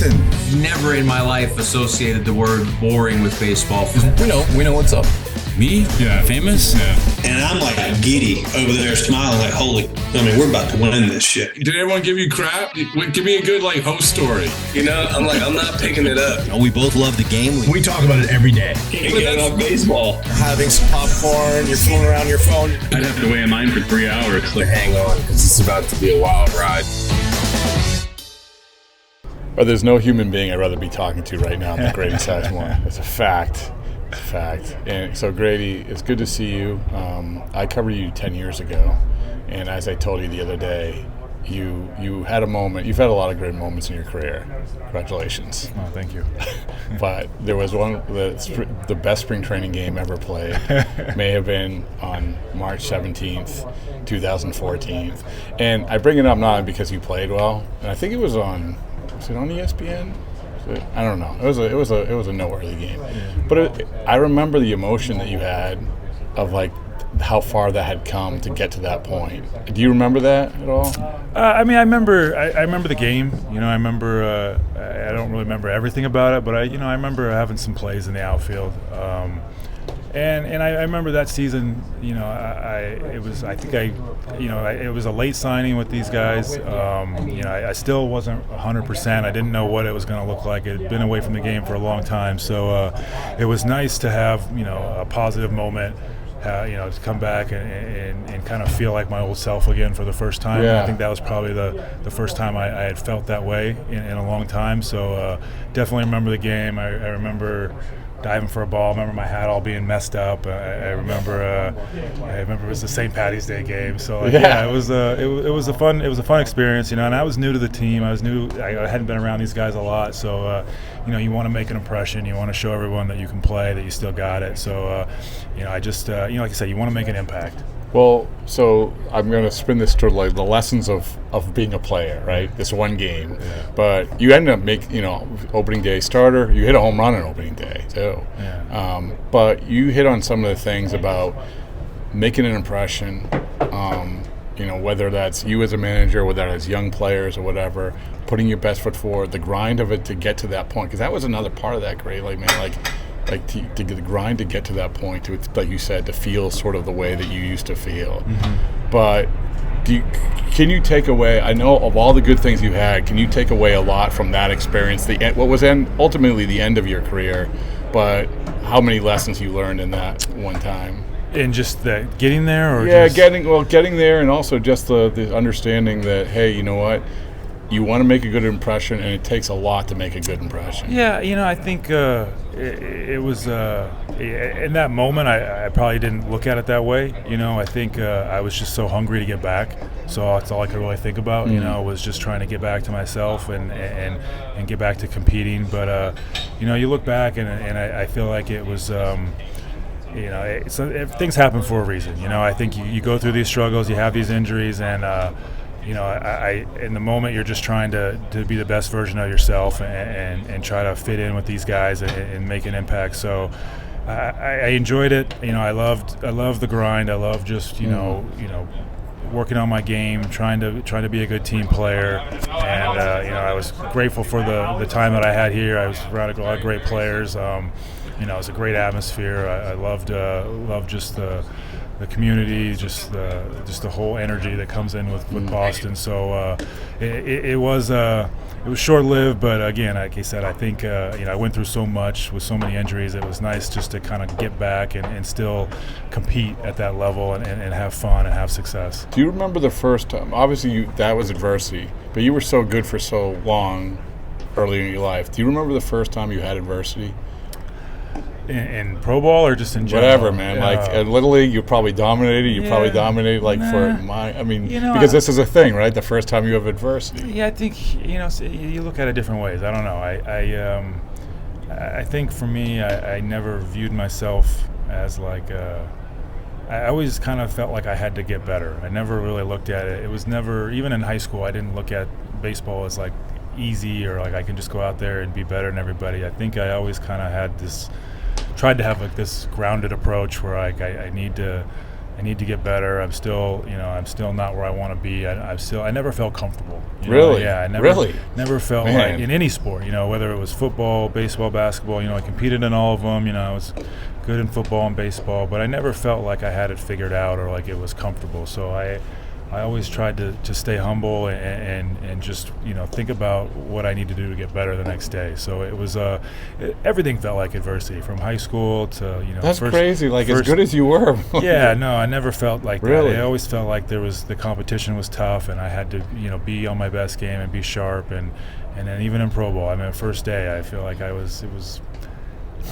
Listen, Never in my life associated the word boring with baseball. we know what's up. Me? Yeah. Famous? Yeah. And I'm like giddy over there smiling like, we're about to win this shit. Did everyone give you crap? Give me a good host story. I'm not picking it up. We both love the game. We talk about it every day. Getting on baseball. Having some popcorn, you're fooling around your phone. I'd have to wait in line for 3 hours. Hang on, because it's about to be a wild ride. Or there's no human being I'd rather be talking to right now than Grady Sizemore. It's a fact. It's a fact. And so, Grady, it's good to see you. I covered you 10 years ago, and as I told you the other day, you had a moment. You've had a lot of great moments in your career. Congratulations. Oh, thank you. But there was one, the best spring training game ever played may have been on March 17th, 2014. And I bring it up not because you played well, and I think it was on ESPN? I don't know. It was a noteworthy game. Yeah. But I remember the emotion that you had of how far that had come to get to that point. Do you remember that at all? I remember the game. I remember. I don't really remember everything about it, but I remember having some plays in the outfield. And I remember that season. It was a late signing with these guys. I still wasn't 100%. I didn't know what it was going to look like. It had been away from the game for a long time, so it was nice to have a positive moment. To come back and kind of feel like my old self again for the first time. Yeah. I think that was probably the first time I had felt that way in a long time. So definitely remember the game. I remember diving for a ball. I remember my hat all being messed up. I remember it was the St. Patty's Day game. So it was a fun experience, and I was new to the team. I hadn't been around these guys a lot, so you want to make an impression. You want to show everyone that you can play, that you still got it. So I just like I said, you want to make an impact. Well, so I'm going to spin this to the lessons of being a player, right? This one game. Yeah. But you ended up opening day starter. You hit a home run on opening day, too. Yeah. But you hit on some of the things about making an impression, whether that's you as a manager, whether that's young players or whatever, putting your best foot forward, the grind of it to get to that point. Because that was another part of that, great, to get the grind to get to that point, to, like you said, to feel sort of the way that you used to feel. Mm-hmm. But can you take away, I know of all the good things you had, can you take away a lot from that experience, what was ultimately the end of your career, but how many lessons you learned in that one time? And just that getting there? Or getting there, and also just the understanding that, hey, you know what? You want to make a good impression, and it takes a lot to make a good impression. Yeah, I think it was in that moment. I probably didn't look at it that way. I think I was just so hungry to get back. So that's all I could really think about. Mm-hmm. Was just trying to get back to myself and get back to competing. But you look back and I feel like it was. Things happen for a reason. I think you go through these struggles, you have these injuries, and. I in the moment you're just trying to be the best version of yourself and try to fit in with these guys and make an impact. So I enjoyed it. I loved the grind. I loved just working on my game, trying to be a good team player. And I was grateful for the time that I had here. I was around a lot of great players. It was a great atmosphere. I loved just the community, just the whole energy that comes in with Boston. So it was short-lived, but again, like I said, I think I went through so much with so many injuries. It was nice just to kind of get back and still compete at that level and have fun and have success. Do you remember the first time? Obviously, that was adversity, but you were so good for so long early in your life. Do you remember the first time you had adversity? In pro ball or just in general? Whatever, man. At Little League, you probably dominated. You probably dominated because this is a thing, right? The first time you have adversity. Yeah, I think you look at it different ways. I don't know. I think for me, I never viewed myself as I always kind of felt like I had to get better. I never really looked at it. It was never, even in high school, I didn't look at baseball as easy or I can just go out there and be better than everybody. I think I always kind of had tried to have this grounded approach where I need to I need to get better. I'm still not where I want to be. I never felt comfortable. Really? Yeah, I never felt Man. like in any sport, whether it was football, baseball, basketball, I competed in all of them, I was good in football and baseball, but I never felt like I had it figured out or like it was comfortable. So I always tried to stay humble and just think about what I need to do to get better the next day. So it was everything felt like adversity from high school to That's crazy. Like as good as you were. Yeah, no, I never felt like really? that. I always felt like the competition was tough, and I had to be on my best game and be sharp, and then even in pro ball. I mean, first day I feel like I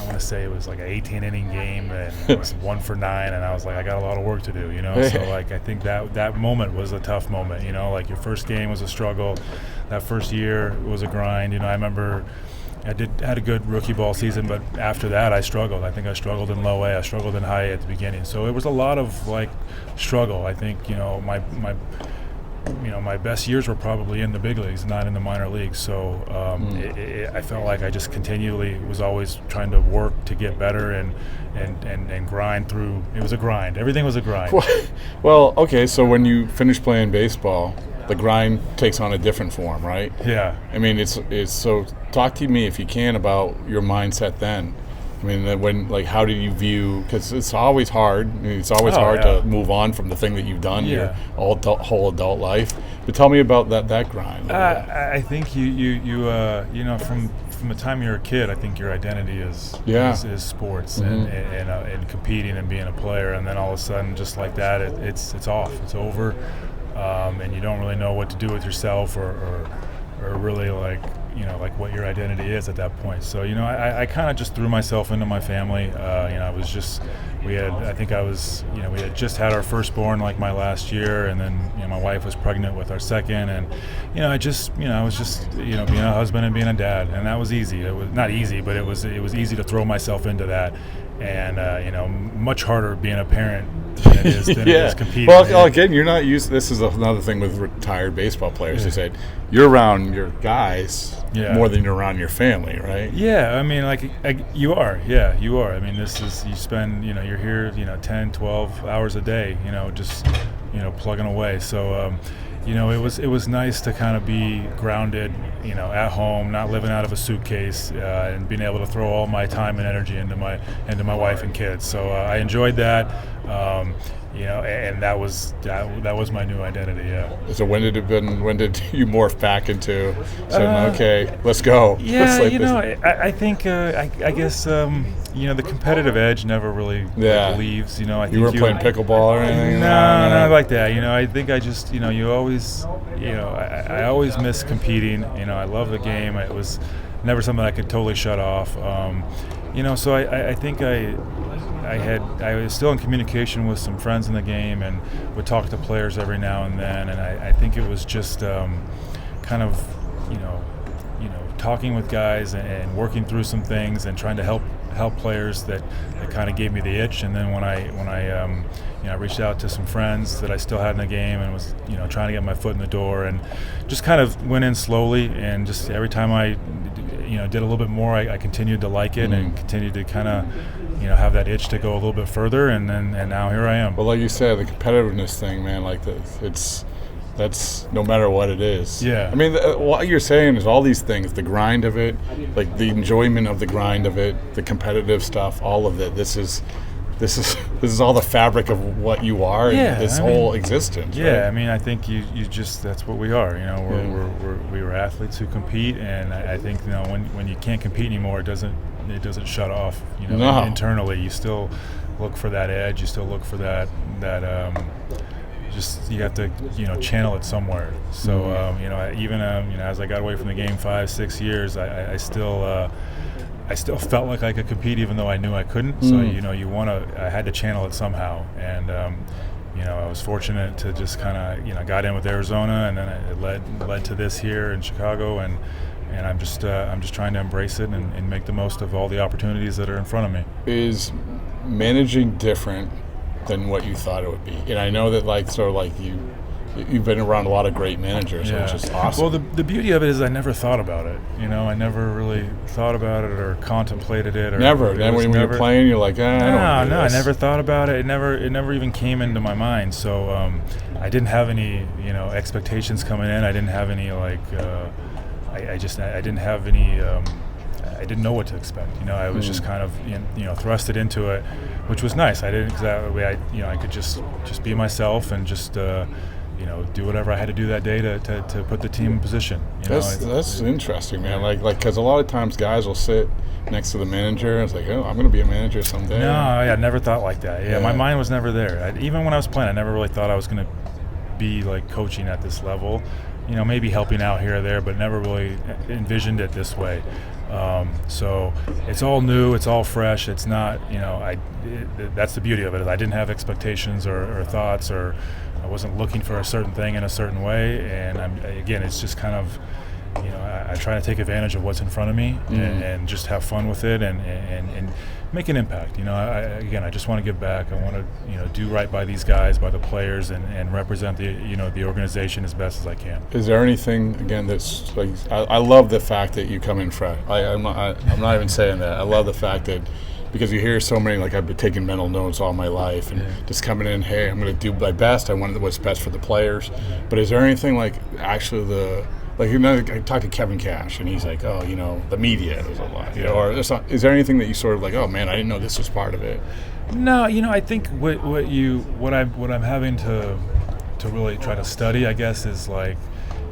want to say it was like an 18-inning game, and it was 1 for 9, and I was like, I got a lot of work to do, So like I think that moment was a tough moment, like your first game was a struggle, that first year was a grind. I remember I had a good rookie ball season, but after that I struggled. I think I struggled in low A, I struggled in high A at the beginning. So it was a lot of like struggle. I think my best years were probably in the big leagues, not in the minor leagues. So I felt like I just continually was always trying to work to get better and grind through. It was a grind. Everything was a grind. Well, okay, so when you finish playing baseball, the grind takes on a different form, right? Yeah. I mean, it's so talk to me if you can about your mindset then. I mean, how do you view? Because it's always hard. I mean, it's always hard to move on from the thing that you've done your whole adult life. But tell me about that grind. I think you from the time you're a kid, I think your identity is sports and competing and being a player, and then all of a sudden, just like that, it's off. It's over, and you don't really know what to do with yourself or really like what your identity is at that point. So I kind of just threw myself into my family. We had just had our firstborn like my last year, and then my wife was pregnant with our second, and I was just being a husband and being a dad, and that was easy. It was not easy, but it was easy to throw myself into that, and much harder being a parent than it is competing. Well, again, you're not used. This is another thing with retired baseball players. They said you're around your guys more than you're around your family, right? Yeah, I mean, you are. Yeah, you are. I mean, you spend, you're here, 10, 12 hours a day, just, plugging away. So, it was nice to kind of be grounded, at home, not living out of a suitcase, and being able to throw all my time and energy into my wife and kids. So I enjoyed that. And that was my new identity. Yeah. So when did you morph back into saying, okay, let's go? Yeah, I think I guess the competitive edge never really leaves. I think you weren't playing pickleball or anything. No, not like that. I think I just you always I always miss competing. I love the game. It was never something I could totally shut off. So I think I was still in communication with some friends in the game and would talk to players every now and then, and I think it was just kind of talking with guys and working through some things and trying to help players that kind of gave me the itch. And then when I reached out to some friends that I still had in the game and was trying to get my foot in the door, and just kind of went in slowly, and just every time I did a little bit more, I continued to like it and continued to kind of have that itch to go a little bit further, and now here I am. Well, like you said, the competitiveness thing, man, that's no matter what it is. Yeah. I mean, what you're saying is all these things, the grind of it, like the enjoyment of the grind of it, the competitive stuff, all of it. This is all the fabric of what you are and this whole existence. Yeah, right? I mean, I think you just, that's what we are. We were athletes who compete, and I think when you can't compete anymore, it doesn't shut off. Internally, you still look for that edge. You still look for that. Just you have to channel it somewhere. So even as I got away from the game 5-6 years, I still felt like I could compete even though I knew I couldn't. So I had to channel it somehow, and I was fortunate to just kind of got in with Arizona, and then it led to this here in Chicago, and I'm just trying to embrace it and make the most of all the opportunities that are in front of me. Is managing different than what you thought it would be? And I know that you've been around a lot of great managers, which is awesome. Well, the beauty of it is I never thought about it. I never really thought about it or contemplated it. Or never. Then when you're playing, you're like, I don't know. I never thought about it. It never even came into my mind. So I didn't have any, expectations coming in. I didn't have any I didn't have any. I didn't know what to expect. I was just kind of thrusted into it, which was nice. I didn't exactly. I could just be myself and just do whatever I had to do that day to put the team in position. That's interesting, man. Like because a lot of times guys will sit next to the manager and it's like, oh, I'm going to be a manager someday. No, I never thought like that. Yeah, my mind was never there. Even when I was playing, I never really thought I was going to be like coaching at this level. Maybe helping out here or there, but never really envisioned it this way. So it's all new, it's all fresh. It's not, that's the beauty of it. I didn't have expectations or thoughts, or I wasn't looking for a certain thing in a certain way. And it's just kind of, I try to take advantage of what's in front of me and just have fun with it and make an impact. I just want to give back. I want to, do right by these guys, by the players, and represent the organization as best as I can. Is there anything again that's like? I love the fact that you come in fresh. I'm not even saying that. I love the fact that because you hear so many, like I've been taking mental notes all my life and just coming in, hey, I'm going to do my best. I want what's best for the players. But is there anything like actually I talked to Kevin Cash, and he's like, oh, the media is a lot, or is there anything that you sort of like, oh man, I didn't know this was part of it? No, I think what I'm having to really try to study, I guess, is like,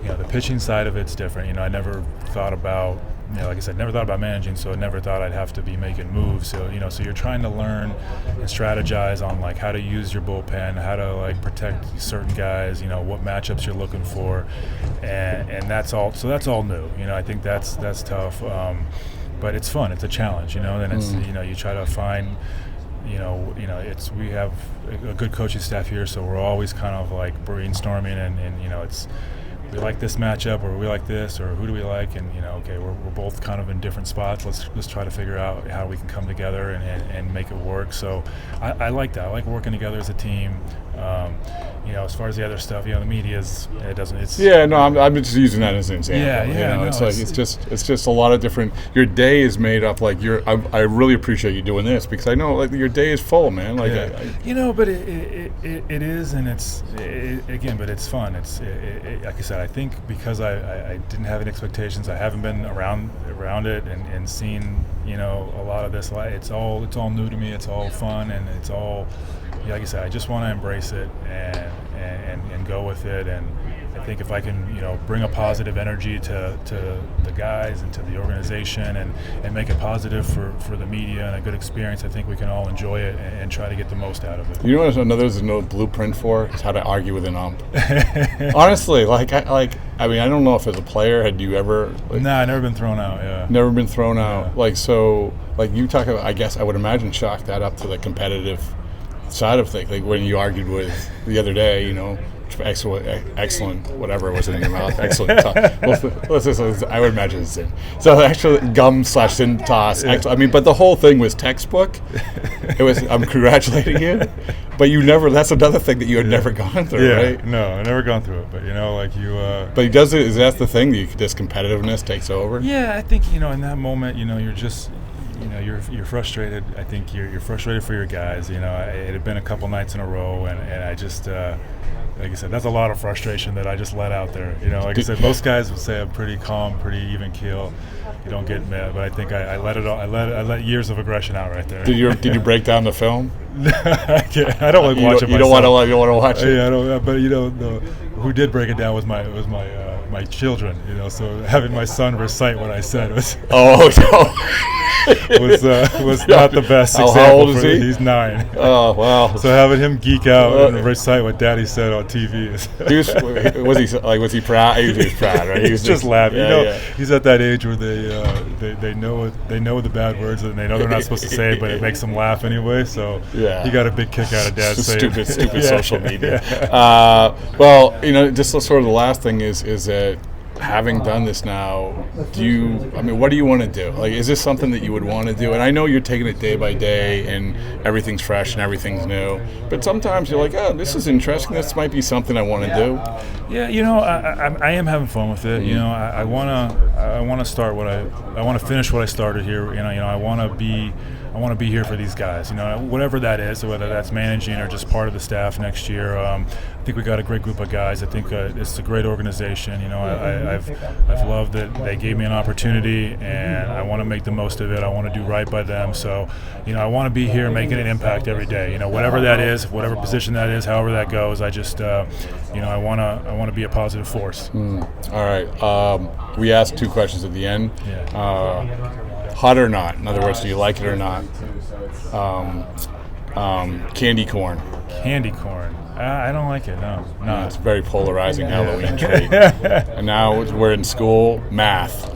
the pitching side of it's different. I never thought about, like I said, never thought about managing, so I never thought I'd have to be making moves. So, so you're trying to learn and strategize on like how to use your bullpen, how to like protect certain guys, what matchups you're looking for, and that's all. So that's all new. I think that's tough, but it's fun. It's a challenge, and it's you try to find. We have a good coaching staff here, so we're always kind of like brainstorming, and it's. We like this matchup, or we like this, or who do we like? And okay, we're both kind of in different spots. Let's try to figure out how we can come together and make it work. So I like that. I like working together as a team. As far as the other stuff, the media's it doesn't. It's I'm just using that as an example. It's it's just a lot of different. Your day is made up like I really appreciate you doing this because I know like your day is full, man. Like but it is, and but it's fun. It's like I said. I think because I didn't have any expectations, I haven't been around it and seen a lot of this. It's all new to me. It's all fun, and it's all like I said. I just want to embrace it and go with it. And I think if I can bring a positive energy to the guys and to the organization and make it positive for the media and a good experience, I think we can all enjoy it and try to get the most out of it. You know what there's no blueprint for? Is how to argue with an ump. Honestly, I don't know if as a player, had you ever... I've never been thrown out, yeah. Never been thrown out. You talk about, I guess I would imagine chalk that up to the competitive side of things. Like when you argued with the other day, excellent, whatever was in your mouth, excellent. I would imagine it's in. So actually, gum/sin toss. But the whole thing was textbook. It was. I'm congratulating you, but you never. That's another thing that you had never gone through, right? No, I've never gone through it. But But he does it. Is that the thing? This competitiveness takes over? Yeah, I think in that moment, you're just. You're frustrated. I think you're frustrated for your guys. It had been a couple nights in a row, and I just, like I said, that's a lot of frustration that I just let out there. Like I said, most guys would say I'm pretty calm, pretty even keel. You don't get mad, but I think I let it all. I let years of aggression out right there. Did you break down the film? I don't like watching. You don't want to watch it. Yeah, I don't. But who did break it down was my children. So having my son recite what I said was. Oh no. was not the best example. How old is he? He's 9. Oh wow! So having him geek out and recite what Daddy said on TV is. Was he proud? He was proud, right? He was just laughing. He's at that age where they know the bad words and they know they're not supposed to say, but it makes them laugh anyway. So he got a big kick out of Dad saying stupid social media. Just sort of the last thing is that having done this now, what do you want to do? Like, is this something that you would want to do? And I know you're taking it day by day and everything's fresh and everything's new, but sometimes you're like, oh, this is interesting. This might be something I want to do. Yeah, I am having fun with it. Mm-hmm. I want to start I want to finish what I started here. I want to be here for these guys. Whatever that is, whether that's managing or just part of the staff next year. I think we got a great group of guys. I think it's a great organization. I've loved that they gave me an opportunity, and I want to make the most of it. I want to do right by them. So, I want to be here making an impact every day. Whatever that is, whatever position that is, however that goes. I just, I want to be a positive force. All right. We asked 2 questions at the end. Yeah. Hot or not? In other words, do you like it or not? Candy corn. Candy corn. I don't like it. No. It's a very polarizing Halloween treat. And now we're in school. Math.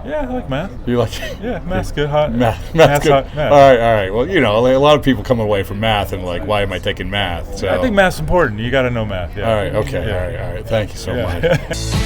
Yeah, I like math. You like? Yeah, math's good. Hot. Math's good. Hot. Math. All right. Well, a lot of people come away from math and like, why am I taking math? So I think math's important. You got to know math. Yeah. All right. Okay. Yeah. All right. Thank you so much.